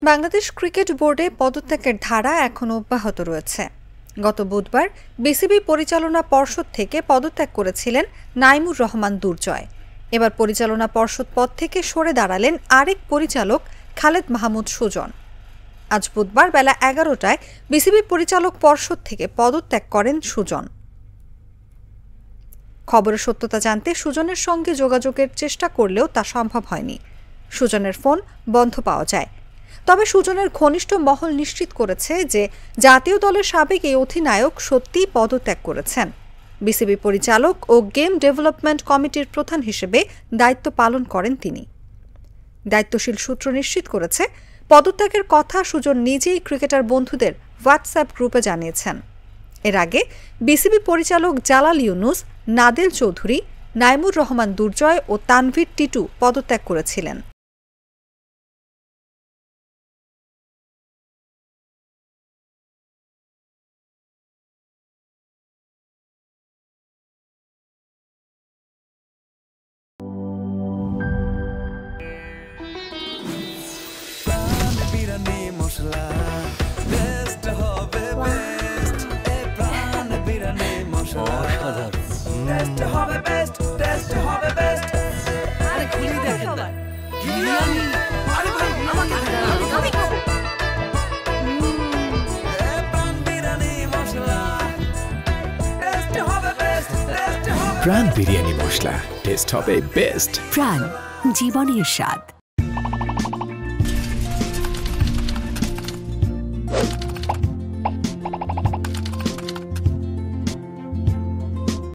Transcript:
Bangladesh cricket বোর্ডে পদত্যাগের ধারা এখনো অব্যাহত রয়েছে। গত বুধবার বিসিবি পরিচালনা পর্ষদ থেকে পদত্যাগ করেছিলেন নাইমুর রহমান দুর্জয়। এবার পরিচালনা পর্ষদ পদ থেকে সরে দাঁড়ালেন আরেক পরিচালক খালেদ মাহমুদ সুজন। আজ বুধবার বেলা 11টায় বিসিবি পরিচালক পর্ষদ থেকে পদত্যাগ করেন সুজন। খবরের সত্যতা জানতে সুজনের সঙ্গে যোগাযোগের চেষ্টা করলেও তা সম্ভব হয়নি। সুজনের ফোন বন্ধ পাওয়া যায়। তবে সুজনের ঘনিষ্ঠ মহল নিশ্চিত করেছে যে জাতীয় দলের সাবেক এই অধিনায়ক সত্যিই পদত্যাগ করেছেন। বিসিবি পরিচালক ও গেম ডেভেলপমেন্ট কমিটির প্রধান হিসেবে দায়িত্ব পালন করেন তিনি। দায়িত্বশীল সূত্র নিশ্চিত করেছে, পদত্যাগের কথা সুজন নিজেই ক্রিকেটার বন্ধুদের হোয়াটসঅ্যাপ গ্রুপে জানিয়েছেন। এর আগে বিসিবি পরিচালক জালাল ইউনুস, নাদেল চৌধুরী, নাইমুর রহমান দুর্জয় ও তানভীর টিটু পদত্যাগ করেছিলেন। প্রাণ বিরিয়ানি মশলা, টেস্ট হবে বেস্ট। প্রাণ, জীবনের স্বাদ।